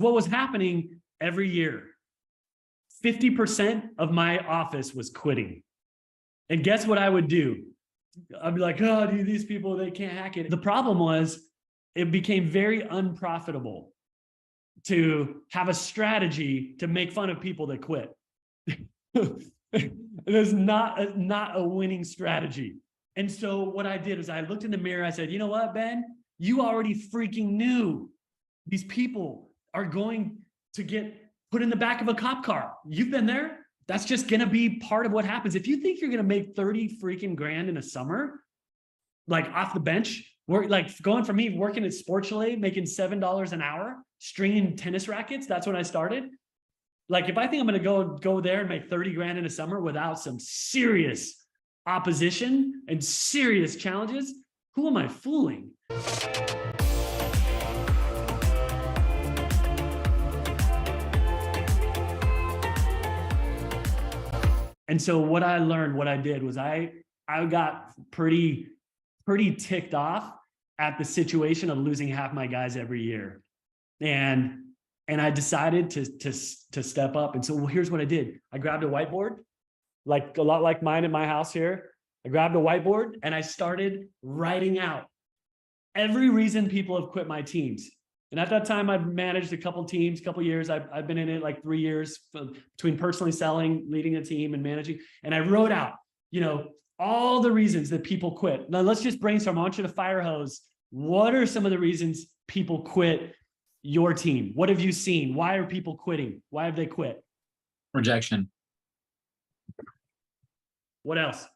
What was happening every year? 50% of my office was quitting. And guess what I would do? I'd be like, oh, dude, these people, they can't hack it. The problem was it became very unprofitable to have a strategy to make fun of people that quit. There's not a winning strategy. And so what I did is I looked in the mirror. I said, you know what, Ben? You already freaking knew these people are going to get put in the back of a cop car. You've been there. That's just going to be part of what happens. If you think you're going to make 30 freaking grand in a summer, like off the bench, we're like going from me working at Sports Chalet, making $7 an hour, stringing tennis rackets. That's when I started. Like, if I think I'm going to go there and make 30 grand in a summer without some serious opposition and serious challenges, who am I fooling? And so what I learned, what I did was I got pretty ticked off at the situation of losing half my guys every year. And I decided to step up. And so here's what I did. I grabbed a whiteboard, like a lot like mine in my house here. I grabbed a whiteboard and I started writing out every reason people have quit my teams. And at that time, I'd managed a couple teams, couple years. I've been in it like 3 years between personally selling, leading a team, and managing. And I wrote out, all the reasons that people quit. Now let's just brainstorm. I want you to fire hose. What are some of the reasons people quit your team? What have you seen? Why are people quitting? Why have they quit? Rejection. What else?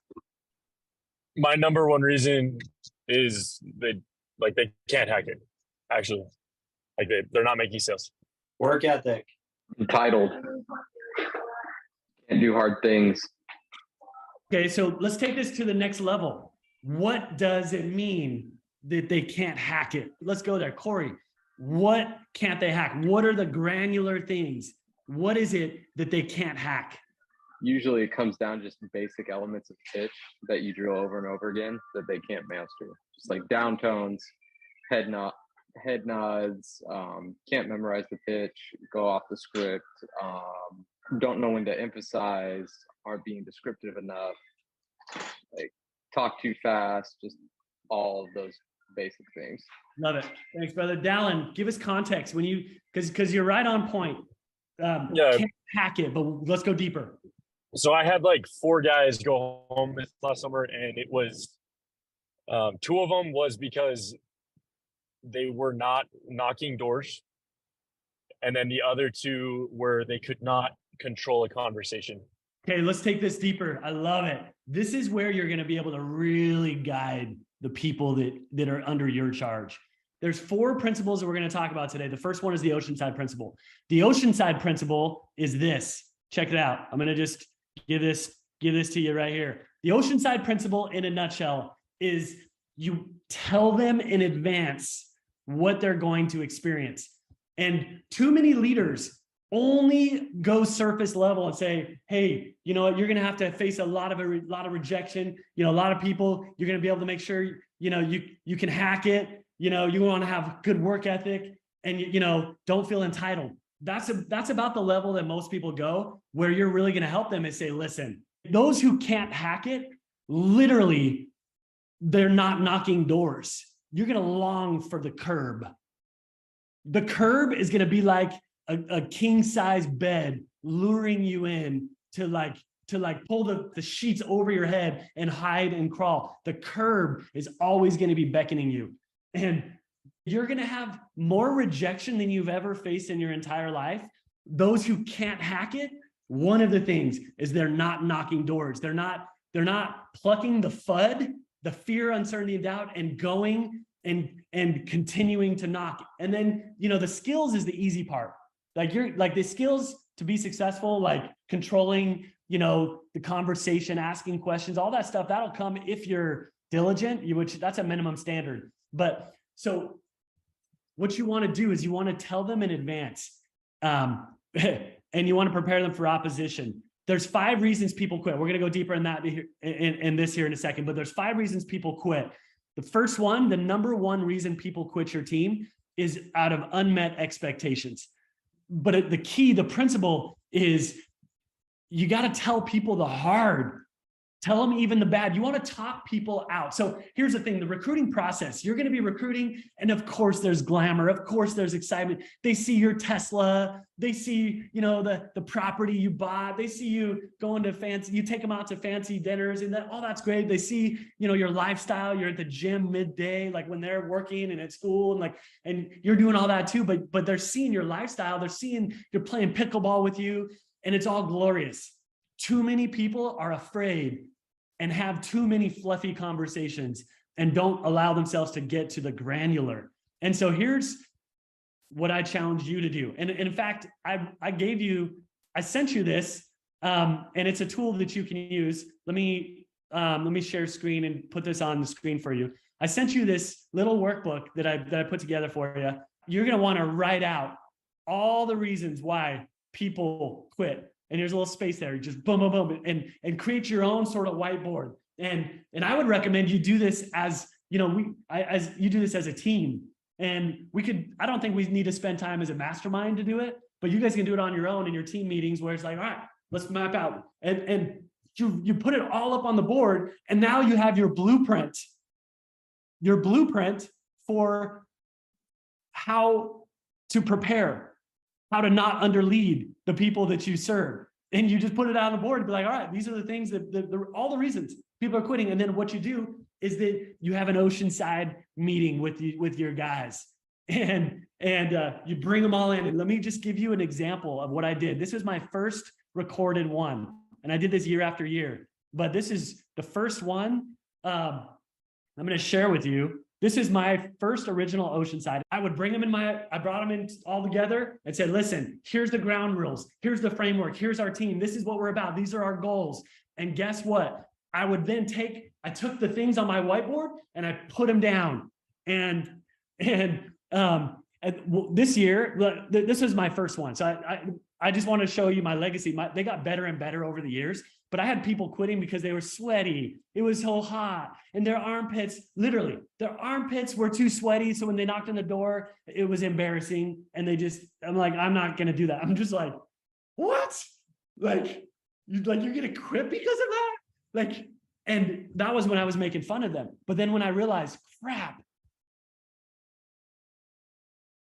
My number one reason is they can't hack it. Actually, like they're not making sales. Work ethic. Entitled. Can't do hard things. Okay, so let's take this to the next level. What does it mean that they can't hack it? Let's go there. Corey, what can't they hack? What are the granular things? What is it that they can't hack? Usually it comes down to just basic elements of pitch that you drill over and over again that they can't master. Just like downtones, head nods, can't memorize the pitch, go off the script, don't know when to emphasize, aren't being descriptive enough, like talk too fast, just all of those basic things. Love it. Thanks, brother. Dallin, give us context when you, because you're right on point. Yeah. Can't hack it, but let's go deeper. So I had like 4 guys go home this last summer, and it was 2 of them was because they were not knocking doors, and then the other 2 were they could not control a conversation. Okay, let's take this deeper. I love it. This is where you're going to be able to really guide the people that are under your charge. There's 4 principles that we're going to talk about today. The first one is the Oceanside Principle. The Oceanside Principle is this. Check it out. I'm going to just give this to you right here. The Oceanside Principle in a nutshell is you tell them in advance what they're going to experience. And too many leaders only go surface level and say, hey, you know what, you're going to have to face a lot of rejection. A lot of people, you're going to be able to make sure, you can hack it. You want to have good work ethic and, don't feel entitled. That's about the level that most people go. Where you're really going to help them is say, listen, those who can't hack it, literally, they're not knocking doors. You're going to long for the curb. The curb is going to be like a king size bed luring you in to pull the sheets over your head and hide and crawl. The curb is always going to be beckoning you. And you're going to have more rejection than you've ever faced in your entire life. Those who can't hack it, one of the things is they're not knocking doors. They're not plucking the FUD, the fear, uncertainty, and doubt, and going and continuing to knock. And then, the skills is the easy part. Like the skills to be successful, like controlling, the conversation, asking questions, all that stuff, that'll come if you're diligent, which that's a minimum standard. But so what you want to do is you want to tell them in advance, and you want to prepare them for opposition. There's 5 reasons people quit. We're going to go deeper in that in this here in a second, but there's 5 reasons people quit. The first one, the number one reason people quit your team is out of unmet expectations. but the key, the principle is you got to tell people the hard. Tell them even the bad. You want to talk people out. So here's the thing, the recruiting process, you're going to be recruiting. And of course there's glamour. Of course there's excitement. They see your Tesla. They see, you know, the property you bought. They see you going to fancy, you take them out to fancy dinners and all that's great. They see, you know, your lifestyle. You're at the gym midday, like when they're working and at school and you're doing all that too, but they're seeing your lifestyle. They're seeing you're playing pickleball with you and it's all glorious. Too many people are afraid and have too many fluffy conversations and don't allow themselves to get to the granular. And so here's what I challenge you to do. And in fact, I sent you this, and it's a tool that you can use. Let me share screen and put this on the screen for you. I sent you this little workbook that I put together for you. You're gonna wanna write out all the reasons why people quit. And there's a little space there, just boom, boom, boom, and create your own sort of whiteboard. And I would recommend you do this as, you know, as you do this as a team. And I don't think we need to spend time as a mastermind to do it, but you guys can do it on your own in your team meetings where it's like, all right, let's map out. And you put it all up on the board. And now you have your blueprint for how to prepare, how to not underlead the people that you serve. And you just put it on the board and be like, all right, these are the things all the reasons people are quitting. And then what you do is that you have an Oceanside meeting with your guys and you bring them all in. And let me just give you an example of what I did. This is my first recorded one. And I did this year after year, but this is the first one I'm going to share with you. This is my first original Oceanside. I would bring them I brought them in all together and said, listen, here's the ground rules. Here's the framework. Here's our team. This is what we're about. These are our goals. And guess what? I would then I took the things on my whiteboard and I put them down. And this year, this was my first one. So I just want to show you my legacy. They got better and better over the years. But I had people quitting because they were sweaty. It was so hot. And their armpits were too sweaty. So when they knocked on the door, it was embarrassing. And I'm like, I'm not going to do that. I'm just like, what? You're going to quit because of that? And that was when I was making fun of them. But then when I realized, crap,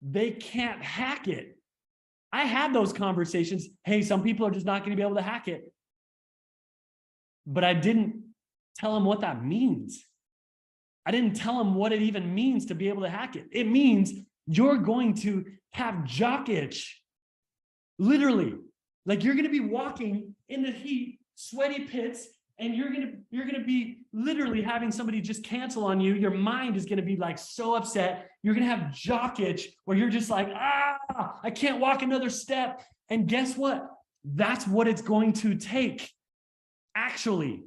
they can't hack it. I had those conversations. Hey, some people are just not going to be able to hack it. But I didn't tell them what that means. I didn't tell them what it even means to be able to hack it. It means you're going to have jock itch. Literally. You're going to be walking in the heat, sweaty pits, and you're going to be literally having somebody just cancel on you. Your mind is going to be so upset. You're going to have jock itch where you're just like, I can't walk another step. And guess what? That's what it's going to take. Actually,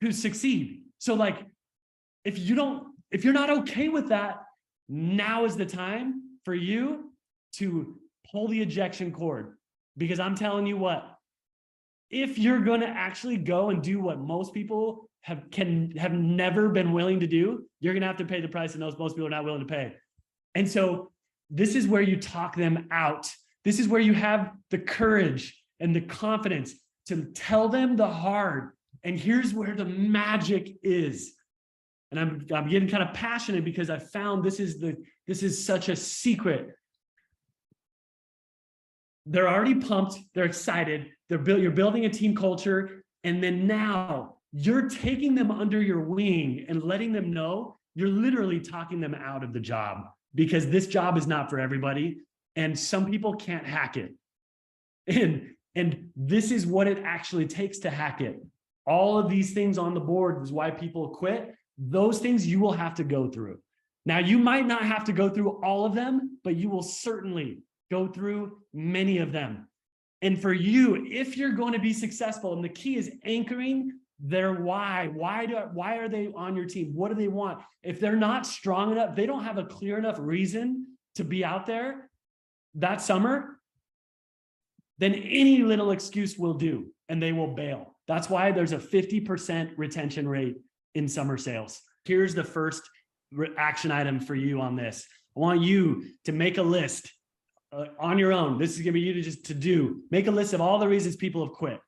to succeed. So if you're not okay with that, now is the time for you to pull the ejection cord. Because I'm telling you what, if you're going to actually go and do what most people have never been willing to do, you're going to have to pay the price that most people are not willing to pay. And so this is where you talk them out. This is where you have the courage and the confidence to tell them the hard. And here's where the magic is. And I'm getting kind of passionate because I found this is such a secret. They're already pumped. They're excited. You're building a team culture. And then now you're taking them under your wing and letting them know you're literally talking them out of the job because this job is not for everybody. And some people can't hack it. And this is what it actually takes to hack it. All of these things on the board is why people quit. Those things you will have to go through. Now, you might not have to go through all of them, but you will certainly go through many of them. And for you, if you're going to be successful, and the key is anchoring their why. Why are they on your team? What do they want? If they're not strong enough, they don't have a clear enough reason to be out there that summer, then any little excuse will do, and they will bail. That's why there's a 50% retention rate in summer sales. Here's the first action item for you on this. I want you to make a list on your own. This is going to be you to just to do. Make a list of all the reasons people have quit,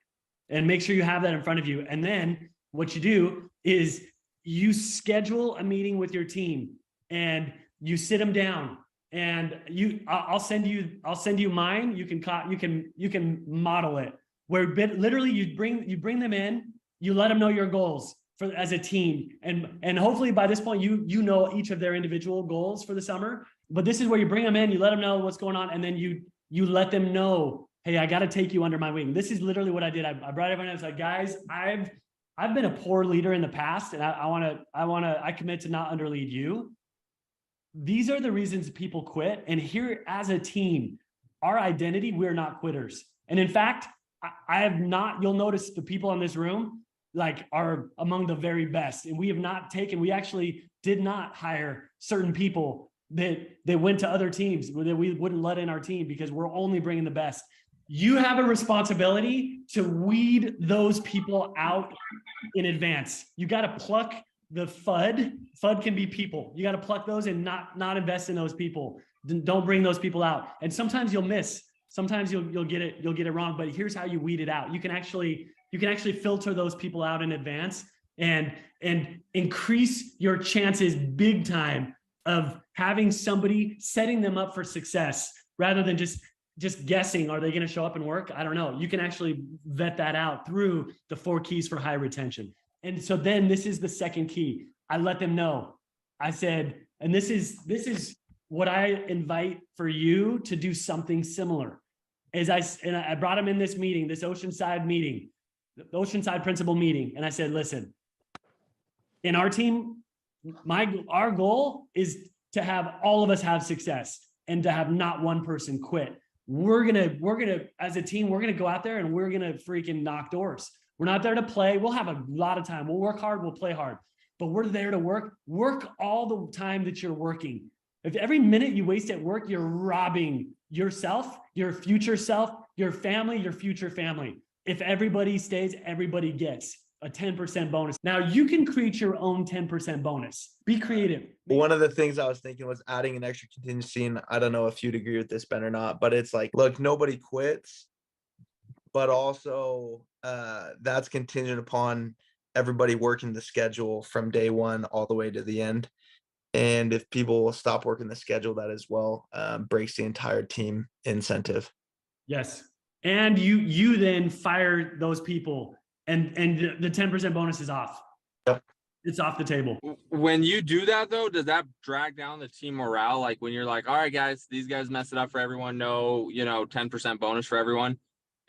and make sure you have that in front of you. And then what you do is you schedule a meeting with your team, and you sit them down. And I'll send you mine. You can model it where literally you bring them in. You let them know your goals as a team, and hopefully by this point you know each of their individual goals for the summer. But this is where you bring them in, you let them know what's going on, and then you let them know, hey, I got to take you under my wing. This is literally what I did. I brought everyone in. I was like, guys, I've been a poor leader in the past, and I commit to not underlead you. These are the reasons people quit. And here as a team, our identity, we're not quitters. And in fact, I have not, you'll notice the people in this room like are among the very best. And we actually did not hire certain people that went to other teams that we wouldn't let in our team because we're only bringing the best. You have a responsibility to weed those people out in advance. You got to pluck the FUD. FUD can be people. You got to pluck those and not invest in those people. Don't bring those people out. And sometimes you'll miss. Sometimes you'll get it wrong. But here's how you weed it out. You can actually filter those people out in advance and increase your chances big time of having somebody setting them up for success rather than just guessing, are they going to show up and work? I don't know. You can actually vet that out through the 4 keys for high retention. And so then this is the second key. I let them know. I said, and this is what I invite for you to do something similar. I brought them in this meeting, this Oceanside meeting, the Oceanside Principle meeting. And I said, listen, in our team, our goal is to have all of us have success and to have not one person quit. We're gonna, as a team, we're gonna go out there and we're gonna freaking knock doors. We're not there to play. We'll have a lot of time. We'll work hard. We'll play hard. But we're there to work all the time that you're working. If every minute you waste at work, you're robbing yourself, your future self, your family, your future family. If everybody stays, everybody gets a 10% bonus. Now you can create your own 10% bonus. Be creative. One of the things I was thinking was adding an extra contingency. And I don't know if you'd agree with this, Ben, or not, but it's like, look, nobody quits, but also that's contingent upon everybody working the schedule from day one all the way to the end. And if people will stop working the schedule, that as well breaks the entire team incentive. Yes. And you then fire those people and the 10% bonus is off. Yep. It's off the table. When you do that though, does that drag down the team morale? Like when you're like, all right, guys, these guys mess it up for everyone. No, 10% bonus for everyone.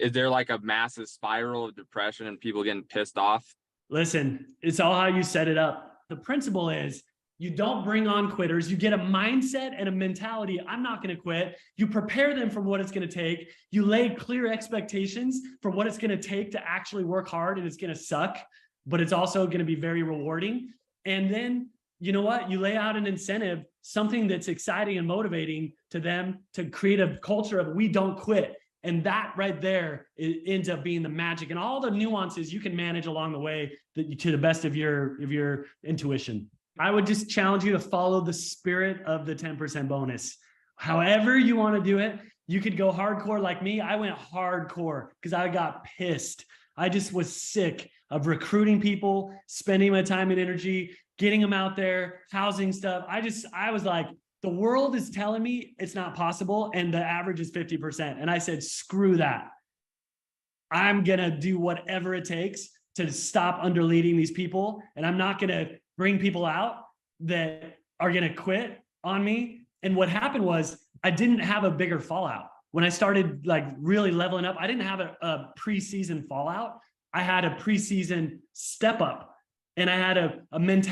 Is there like a massive spiral of depression and people getting pissed off? Listen, it's all how you set it up. The principle is you don't bring on quitters. You get a mindset and a mentality. I'm not going to quit. You prepare them for what it's going to take. You lay clear expectations for what it's going to take to actually work hard, and it's going to suck, but it's also going to be very rewarding. And then, you know what? You lay out an incentive, something that's exciting and motivating to them to create a culture of we don't quit. And that right there, it ends up being the magic, and all the nuances you can manage along the way to the best of your intuition. I would just challenge you to follow the spirit of the 10% bonus. However you want to do it, you could go hardcore like me. I went hardcore because I got pissed. I just was sick of recruiting people, spending my time and energy, getting them out there, housing stuff. I was like, the world is telling me it's not possible, and the average is 50%. And I said, screw that. I'm going to do whatever it takes to stop underleading these people. And I'm not going to bring people out that are going to quit on me. And what happened was I didn't have a bigger fallout. When I started like really leveling up, I didn't have a preseason fallout. I had a preseason step up, and I had a mentality.